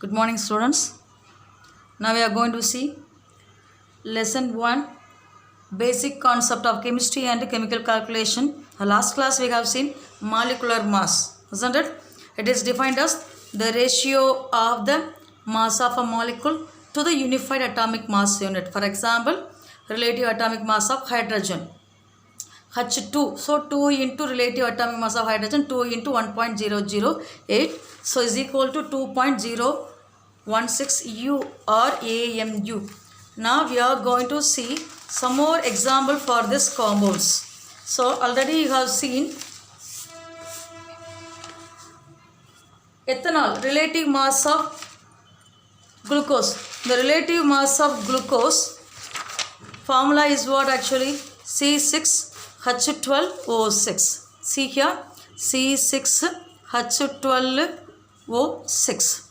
Good morning, students. Now we are going to see lesson 1, basic concept of chemistry and chemical calculation. Last class we have seen molecular mass, isn't it? It is defined as the ratio of the mass of a molecule to the unified atomic mass unit. For example, relative atomic mass of hydrogen, H2. So 2 into relative atomic mass of hydrogen, 2 into 1.008. So is equal to 2.016 U or AMU. Now we are going to see some more example for this compounds. So already you have seen ethanol, relative mass of glucose. The relative mass of glucose formula is what actually? C6H12O6. See here, C6H12O6.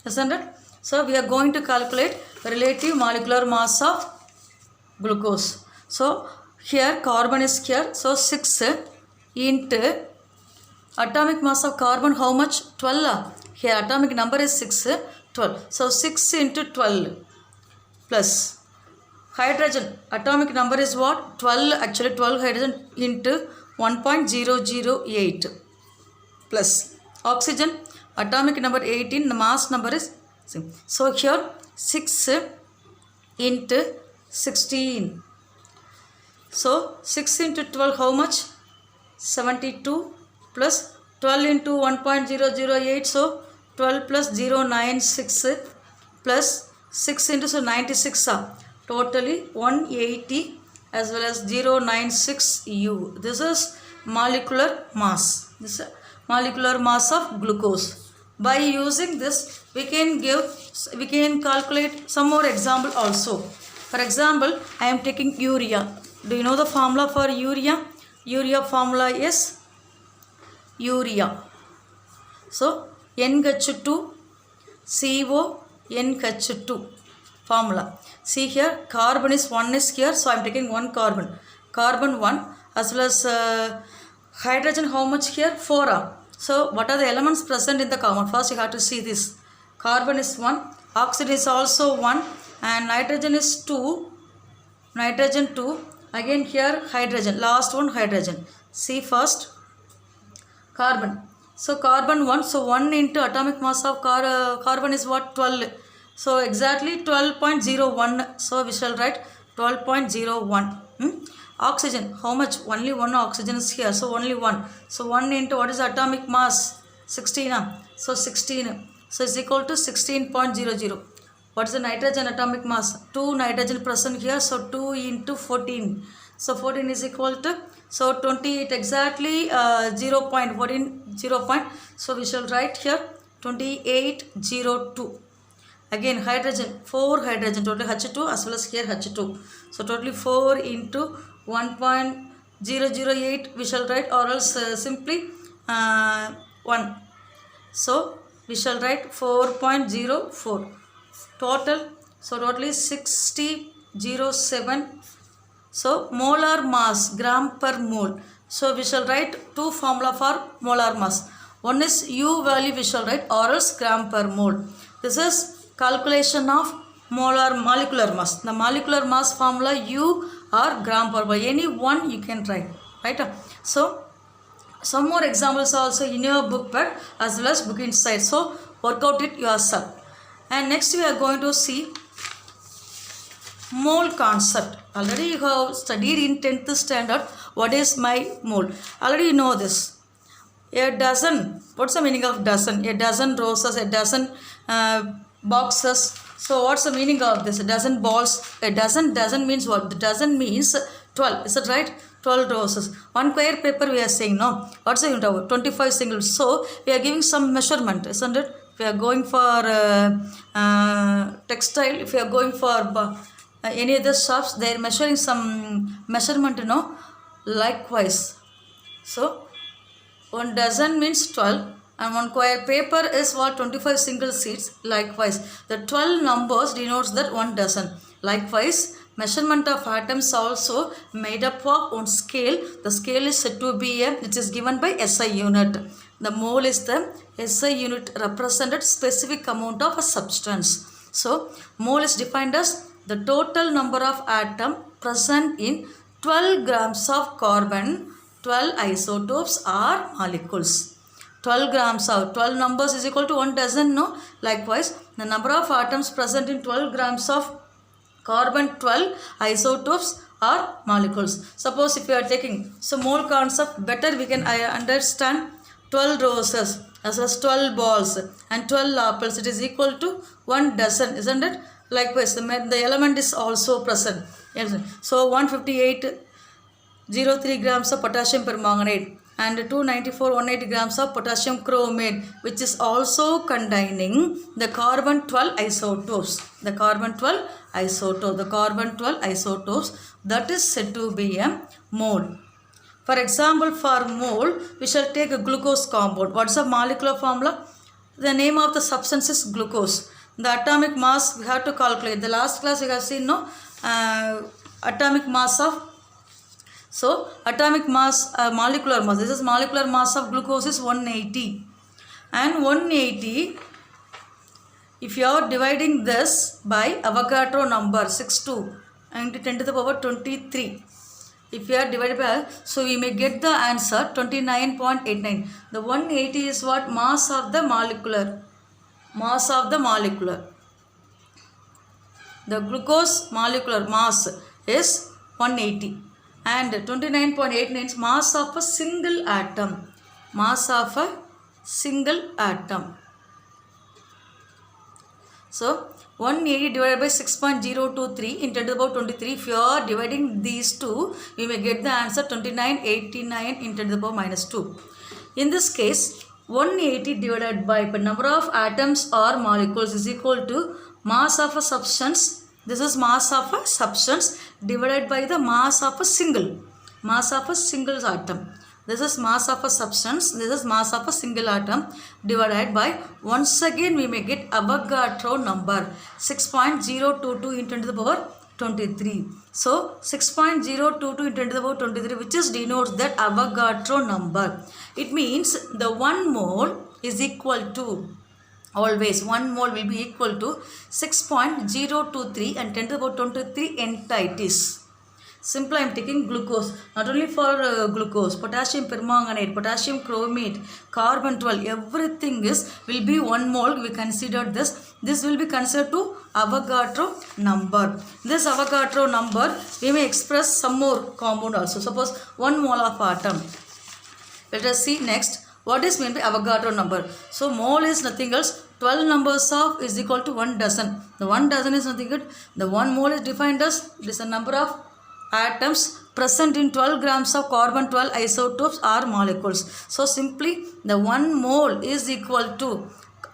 Isn't it? So we are going to calculate relative molecular mass of glucose. So here carbon is here. So 6 into atomic mass of carbon, how much? 12. Here atomic number is 6, 12. So 6 into 12 plus hydrogen. Atomic number is what? 12. Actually 12 hydrogen into 1.008 plus oxygen. Atomic number 18. The mass number is same. So here 6 into 16. So 6 into 12 how much? 72 plus 12 into 1.008. So 12 plus 096 plus 6 into so 96. Totally 180 as well as 096 U. This is molecular mass. This is molecular mass of glucose. By using this, we can calculate some more example also. For example, I am taking urea. Do you know the formula for urea? Urea formula is urea. So NH2 CO NH2 formula. See here, carbon is 1 is here, so I am taking 1 carbon. Carbon 1 as well as hydrogen how much here? 4. So what are the elements present in the carbon? First you have to see this. Carbon is 1, oxygen is also 1 and nitrogen is 2. Nitrogen 2. Again here hydrogen, last one hydrogen. See first carbon. So carbon 1, so 1 into atomic mass of carbon is what? 12. So exactly 12.01. So we shall write 12.01. Oxygen, how much? Only one oxygen is here. So only 1. So 1 into what is atomic mass? 16. So 16. So is equal to 16.00. What is the nitrogen atomic mass? 2 nitrogen present here. So 2 into 14. So 14 is equal to, so 28 exactly 0.14 0. So we shall write here 2802. Again hydrogen, 4 hydrogen, totally H2 as well as here H2. So totally 4 into 1.008 we shall write, or else simply 1. So we shall write 4.04 total. So totally 60.07. So molar mass, gram per mole. So we shall write 2 formula for molar mass. One is U value we shall write, or else gram per mole. This is calculation of molecular mass. The molecular mass formula U or gram per mole. Any one you can write. Right? So some more examples also in your book bag as well as book inside. So work out it yourself. And next we are going to see mole concept. Already you have studied in 10th standard what is my mole. Already you know this. A dozen. What's the meaning of dozen? A dozen roses, a dozen boxes. So what's the meaning of this? A dozen balls. A dozen means what? The dozen means 12. Is it right? 12 roses. 1 square paper we are saying, no. What's the unit of 25 singles? So we are giving some measurement, isn't it? If we are going for textile, if we are going for any other shops, they are measuring some measurement, you know. Likewise. So 1 dozen means 12. And 1 square paper is what? 25 single sheets. Likewise, the 12 numbers denotes that 1 dozen. Likewise, measurement of atoms also made up of 1 scale. The scale is said to be it is given by SI unit. The mole is the SI unit represented specific amount of a substance. So mole is defined as the total number of atom present in 12 grams of carbon, 12 isotopes or molecules. 12 grams of 12 numbers is equal to 1 dozen, no? Likewise, the number of atoms present in 12 grams of carbon, 12 isotopes or molecules. Suppose if you are taking, so mole concept better we can understand 12 roses as well as 12 balls and 12 apples, it is equal to 1 dozen, isn't it? Likewise, the element is also present. So 158.03 grams of potassium permanganate and 294.18 grams of potassium chromate, which is also containing the carbon 12 isotopes. The carbon 12 isotopes, that is said to be a mole. For example, for mole, we shall take a glucose compound. What's the molecular formula? The name of the substance is glucose. The atomic mass we have to calculate. The last class we have seen, no, atomic mass of, so atomic mass, molecular mass. This is molecular mass of glucose is 180. And 180, if you are dividing this by Avogadro number 62 into 10 to the power 23. If you are divided by, so we may get the answer 29.89. The 180 is what? Mass of the molecular. Mass of the molecular. The glucose molecular mass is 180. And 29.89 is mass of a single atom. Mass of a single atom. So 180 divided by 6.023 into 10 to the power 23. If you are dividing these two, you may get the answer 29.89 into 10 to the power minus 2. In this case, 180 divided by number of atoms or molecules is equal to mass of a substance. This is mass of a substance divided by the mass of a single atom. This is mass of a substance. This is mass of a single atom divided by, once again we may get Avogadro number 6.022 into 10 to the power 23. So 6.022 into 10 to the power 23, which is denotes that Avogadro number. It means the 1 mole is equal to, always 1 mole will be equal to 6.023 and 10 to the power 23 entities. Simply I am taking glucose, not only for glucose, potassium permanganate, potassium chromate, carbon 12, everything will be 1 mole. We considered this. This will be considered to Avogadro number. This Avogadro number, we may express some more compound also. Suppose 1 mole of atom. Let us see next. What is meant by Avogadro number? So mole is nothing else. 12 numbers of is equal to 1 dozen. The 1 dozen is nothing good. The 1 mole is defined as, it is a number of atoms present in 12 grams of carbon, 12 isotopes or molecules. So simply the 1 mole is equal to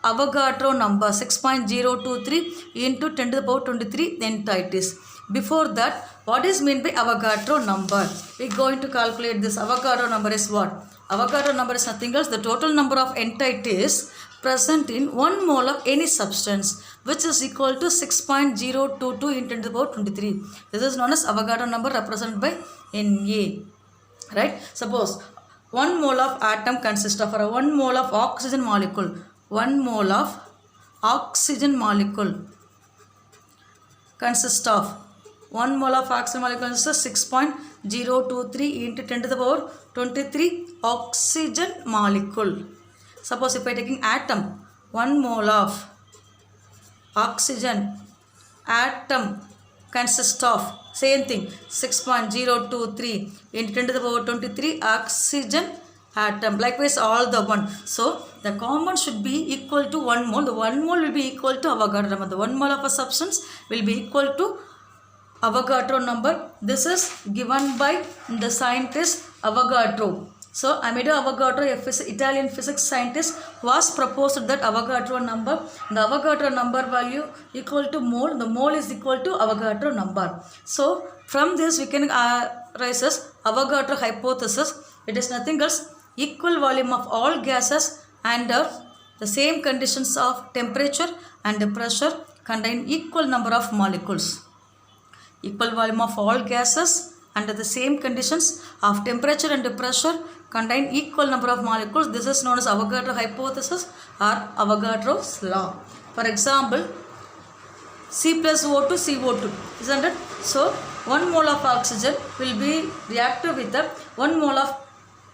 Avogadro number 6.023 into 10 to the power 23 entities. Before that, what is meant by Avogadro number? We are going to calculate this. Avogadro number is what? Avogadro number is nothing else. The total number of entities present in 1 mole of any substance, which is equal to 6.022 into 10 to the power 23. This is known as Avogadro number represented by Na. Right? Suppose 1 mole of atom consists of, or 1 mole of oxygen molecule. 1 mole of oxygen molecule consists of, 1 mole of oxygen molecule consists of 6.023 into 10 to the power 23 oxygen molecule. Suppose if I taking atom, 1 mole of oxygen atom consists of, same thing, 6.023 into 10 to the power 23 oxygen atom. Likewise all the one. So the compound should be equal to 1 mole. The 1 mole will be equal to Avogadro number. The 1 mole of a substance will be equal to Avogadro number. This is given by the scientist Avogadro. So Amedeo Avogadro, Italian physics scientist, was proposed that Avogadro number, the Avogadro number value equal to mole, the mole is equal to Avogadro number. So from this we can raise as Avogadro hypothesis. It is nothing else, equal volume of all gases under the same conditions of temperature and pressure contain equal number of molecules. Equal volume of all gases under the same conditions of temperature and pressure contain equal number of molecules. This is known as Avogadro hypothesis or Avogadro's law. For example, C plus O2 CO2, isn't it? So 1 mole of oxygen will be reactive with the 1 mole of,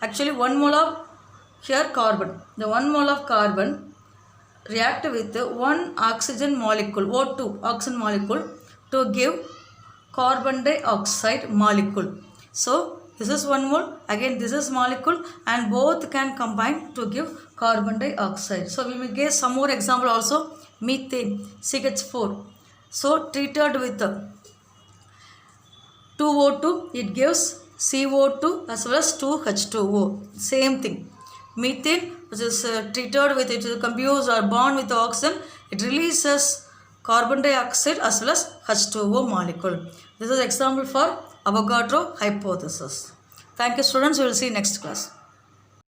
actually 1 mole of here carbon. The 1 mole of carbon react with 1 oxygen molecule, O2 oxygen molecule, to give carbon dioxide molecule. So this is 1 mole, again this is molecule, and both can combine to give carbon dioxide. So we will give some more example also. Methane, CH4. So treated with 2O2, it gives CO2 as well as 2H2O. Same thing. Methane, which is treated with, it is confused or bond with oxygen, it releases carbon dioxide as well as H2O molecule. This is example for Avogadro hypothesis. Thank you students, we will see you next class.